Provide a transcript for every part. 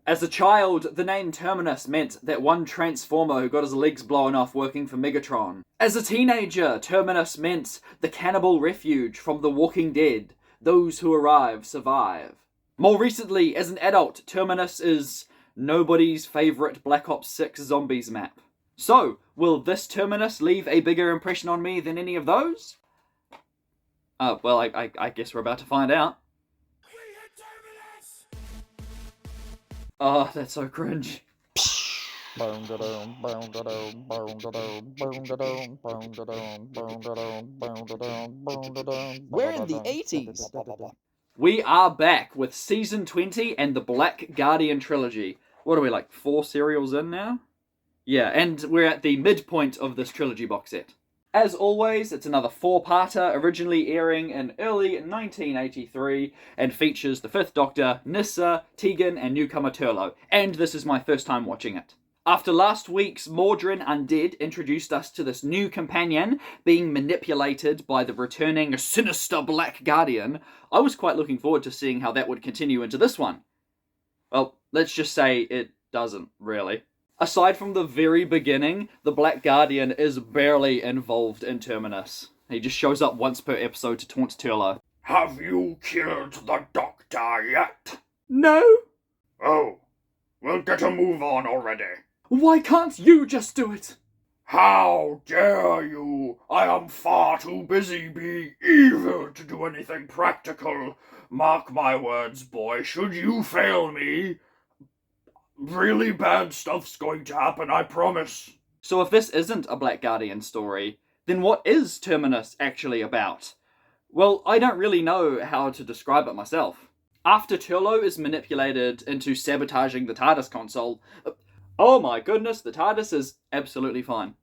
As a child, the name Terminus meant that one transformer who got his legs blown off working for Megatron. As a teenager, Terminus meant the cannibal refuge from The Walking Dead. Those who arrive survive. More recently, as an adult, Terminus is nobody's favourite Black Ops 6 Zombies map. So, will this Terminus leave a bigger impression on me than any of those? Well, I guess we're about to find out. Oh, that's so cringe. We're in the 80s. We are back with Season 20 and the Black Guardian Trilogy. What are we, like 4 serials in now? Yeah, and we're at the midpoint of this trilogy box set. As always, it's another 4-parter, originally airing in early 1983, and features the 5th Doctor, Nyssa, Tegan, and newcomer Turlough, and this is my first time watching it. After last week's Mordrin Undead introduced us to this new companion being manipulated by the returning sinister Black Guardian, I was quite looking forward to seeing how that would continue into this one. Well, let's just say it doesn't, really. Aside from the very beginning, the Black Guardian is barely involved in Terminus. He just shows up once per episode to taunt Turlough. Have you killed the Doctor yet? No! Oh, we'll get a move on already. Why can't you just do it? How dare you! I am far too busy being evil to do anything practical. Mark my words, boy, should you fail me, really bad stuff's going to happen, I promise. So if this isn't a Black Guardian story, then what is Terminus actually about? Well, I don't really know how to describe it myself. After Turlough is manipulated into sabotaging the TARDIS console, oh my goodness, the TARDIS is absolutely fine.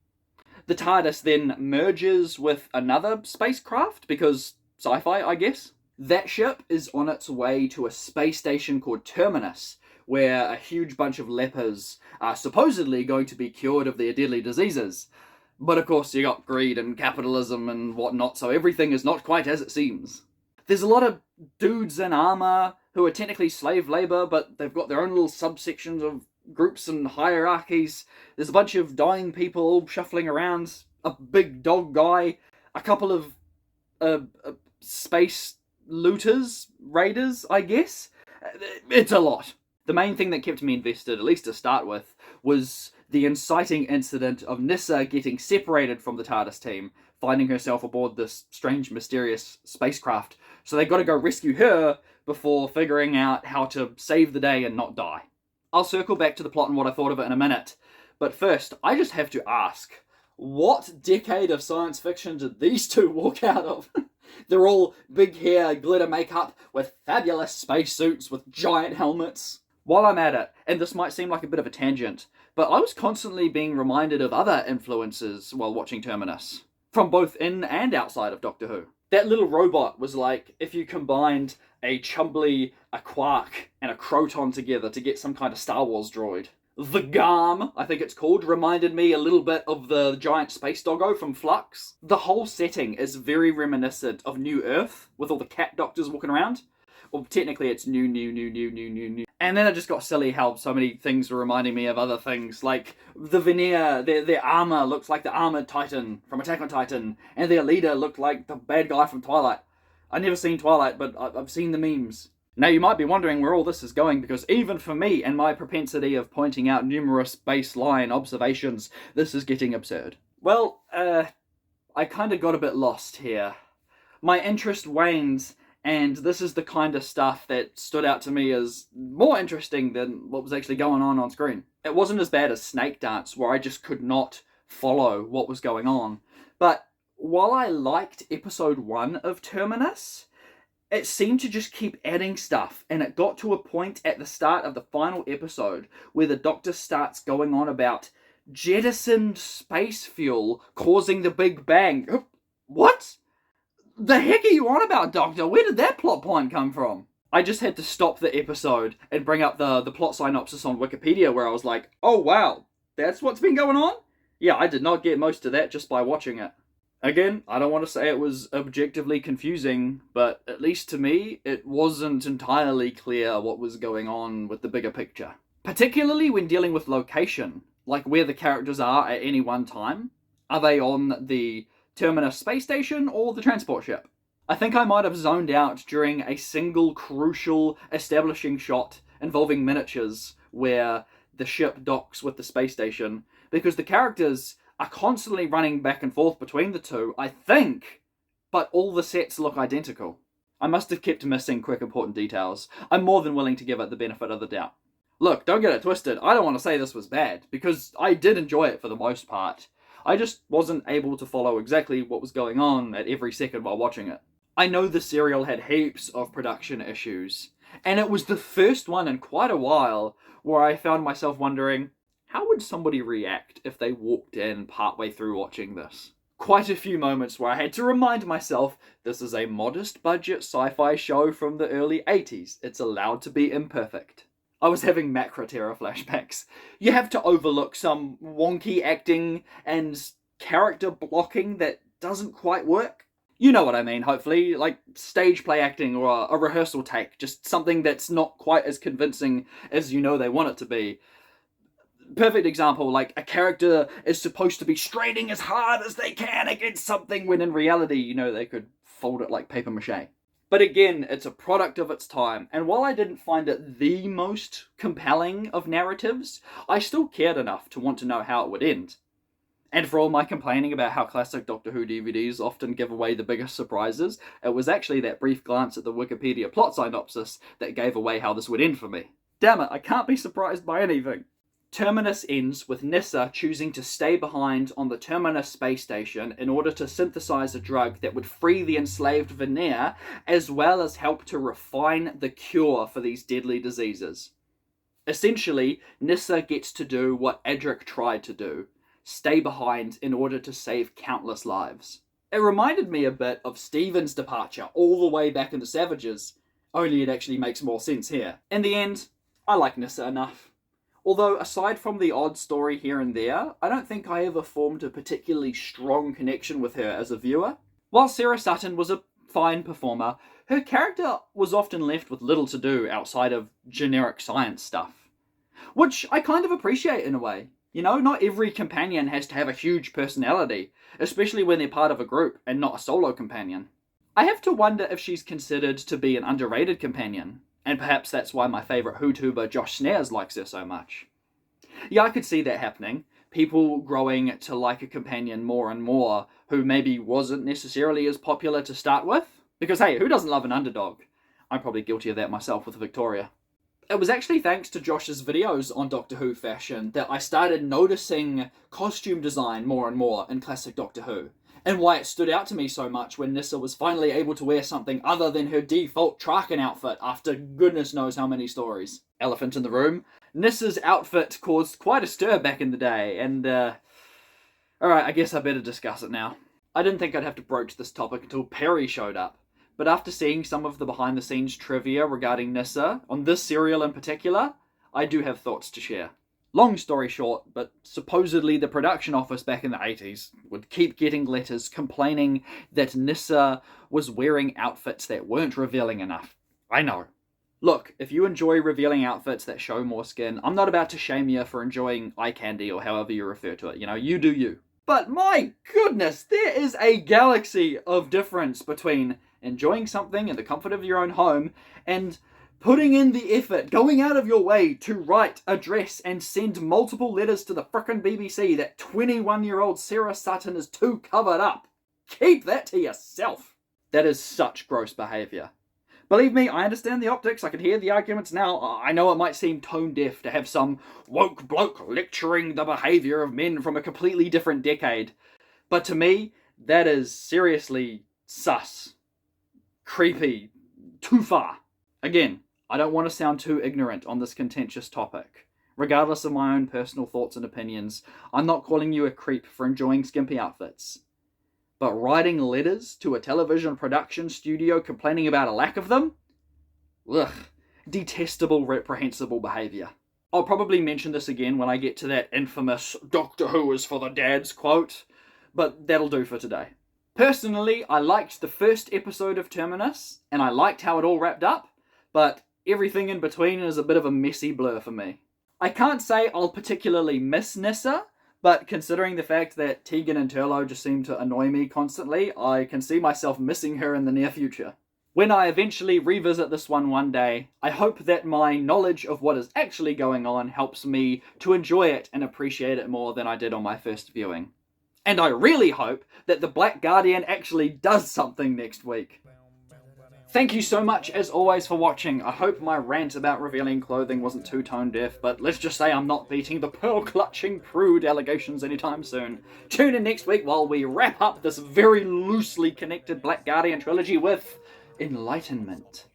The TARDIS then merges with another spacecraft, because sci-fi, I guess. That ship is on its way to a space station called Terminus, where a huge bunch of lepers are supposedly going to be cured of their deadly diseases. But of course you got greed and capitalism and whatnot, so everything is not quite as it seems. There's a lot of dudes in armour who are technically slave labour, but they've got their own little subsections of groups and hierarchies. There's a bunch of dying people all shuffling around, a big dog guy, a couple of space looters, raiders, I guess. It's a lot. The main thing that kept me invested, at least to start with, was the inciting incident of Nyssa getting separated from the TARDIS team, finding herself aboard this strange, mysterious spacecraft. So they got to go rescue her before figuring out how to save the day and not die. I'll circle back to the plot and what I thought of it in a minute. But first, I just have to ask, what decade of science fiction did these two walk out of? They're all big hair, glitter makeup, with fabulous spacesuits with giant helmets. While I'm at it, and this might seem like a bit of a tangent, but I was constantly being reminded of other influences while watching Terminus, from both in and outside of Doctor Who. That little robot was like if you combined a Chumbly, a Quark, and a Croton together to get some kind of Star Wars droid. The Garm, I think it's called, reminded me a little bit of the giant space doggo from Flux. The whole setting is very reminiscent of New Earth, with all the cat doctors walking around. Well, technically it's new. And then it just got silly how so many things were reminding me of other things, like the veneer, their armour looks like the Armoured Titan from Attack on Titan, and their leader looked like the bad guy from Twilight. I've never seen Twilight, but I've seen the memes. Now you might be wondering where all this is going, because even for me and my propensity of pointing out numerous baseline observations, this is getting absurd. Well, I kinda got a bit lost here. My interest wanes, and this is the kind of stuff that stood out to me as more interesting than what was actually going on screen. It wasn't as bad as Snake Dance, where I just could not follow what was going on. But while I liked episode 1 of Terminus, it seemed to just keep adding stuff, and it got to a point at the start of the final episode where the Doctor starts going on about jettisoned space fuel causing the Big Bang. What? The heck are you on about, Doctor? Where did that plot point come from? I just had to stop the episode and bring up the plot synopsis on Wikipedia, where I was like, oh wow, that's what's been going on? Yeah, I did not get most of that just by watching it. Again, I don't want to say it was objectively confusing, but at least to me, it wasn't entirely clear what was going on with the bigger picture. particularly when dealing with location, like where the characters are at any one time. Are they on the Terminus space station or the transport ship? I think I might have zoned out during a single crucial establishing shot involving miniatures where the ship docks with the space station, because the characters are constantly running back and forth between the two, I think, but all the sets look identical. I must have kept missing quick important details. I'm more than willing to give it the benefit of the doubt. Look, don't get it twisted, I don't want to say this was bad, because I did enjoy it for the most part. I just wasn't able to follow exactly what was going on at every second while watching it. I know the serial had heaps of production issues, and it was the first one in quite a while where I found myself wondering, how would somebody react if they walked in partway through watching this? Quite a few moments where I had to remind myself, this is a modest budget sci-fi show from the early 80s. It's allowed to be imperfect. I was having Macra Terror flashbacks. You have to overlook some wonky acting and character blocking that doesn't quite work. You know what I mean, hopefully, like stage play acting or a rehearsal take, just something that's not quite as convincing as you know they want it to be. Perfect example, like a character is supposed to be straining as hard as they can against something when in reality, you know, they could fold it like paper mache. But again, it's a product of its time, and while I didn't find it the most compelling of narratives, I still cared enough to want to know how it would end. And for all my complaining about how classic Doctor Who DVDs often give away the biggest surprises, it was actually that brief glance at the Wikipedia plot synopsis that gave away how this would end for me. Damn it, I can't be surprised by anything. Terminus ends with Nyssa choosing to stay behind on the Terminus space station in order to synthesize a drug that would free the enslaved Veneer, as well as help to refine the cure for these deadly diseases. Essentially, Nyssa gets to do what Adric tried to do, stay behind in order to save countless lives. It reminded me a bit of Steven's departure all the way back in the Savages, only it actually makes more sense here. In the end, I like Nyssa enough. Although, aside from the odd story here and there, I don't think I ever formed a particularly strong connection with her as a viewer. While Sarah Sutton was a fine performer, her character was often left with little to do outside of generic science stuff. Which I kind of appreciate in a way. You know, not every companion has to have a huge personality, especially when they're part of a group and not a solo companion. I have to wonder if she's considered to be an underrated companion. And perhaps that's why my favourite Whotuber Josh Snares likes her so much. Yeah, I could see that happening. People growing to like a companion more and more who maybe wasn't necessarily as popular to start with. Because hey, who doesn't love an underdog? I'm probably guilty of that myself with Victoria. It was actually thanks to Josh's videos on Doctor Who fashion that I started noticing costume design more and more in classic Doctor Who. And why it stood out to me so much when Nyssa was finally able to wear something other than her default Traken outfit after goodness knows how many stories. Elephant in the room. Nyssa's outfit caused quite a stir back in the day, and alright, I guess I better discuss it now. I didn't think I'd have to broach this topic until Perry showed up, but after seeing some of the behind-the-scenes trivia regarding Nyssa, on this serial in particular, I do have thoughts to share. Long story short, but supposedly the production office back in the 80s would keep getting letters complaining that Nyssa was wearing outfits that weren't revealing enough. I know. Look, if you enjoy revealing outfits that show more skin, I'm not about to shame you for enjoying eye candy or however you refer to it. You know, you do you. But my goodness, there is a galaxy of difference between enjoying something in the comfort of your own home and putting in the effort, going out of your way to write, address, and send multiple letters to the frickin' BBC that 21-year-old Sarah Sutton is too covered up. Keep that to yourself. That is such gross behaviour. Believe me, I understand the optics, I can hear the arguments now. I know it might seem tone deaf to have some woke bloke lecturing the behaviour of men from a completely different decade. But to me, that is seriously sus. Creepy. Too far. Again, I don't want to sound too ignorant on this contentious topic. Regardless of my own personal thoughts and opinions, I'm not calling you a creep for enjoying skimpy outfits. But writing letters to a television production studio complaining about a lack of them? Ugh. Detestable, reprehensible behaviour. I'll probably mention this again when I get to that infamous "Doctor Who is for the dads" quote, but that'll do for today. Personally, I liked the first episode of Terminus, and I liked how it all wrapped up, but everything in between is a bit of a messy blur for me. I can't say I'll particularly miss Nissa, but considering the fact that Tegan and Turlo just seem to annoy me constantly, I can see myself missing her in the near future. When I eventually revisit this one day, I hope that my knowledge of what is actually going on helps me to enjoy it and appreciate it more than I did on my first viewing. And I really hope that the Black Guardian actually does something next week. Thank you so much, as always, for watching. I hope my rant about revealing clothing wasn't too tone-deaf, but let's just say I'm not beating the pearl-clutching prude allegations anytime soon. Tune in next week while we wrap up this very loosely connected Black Guardian trilogy with enlightenment.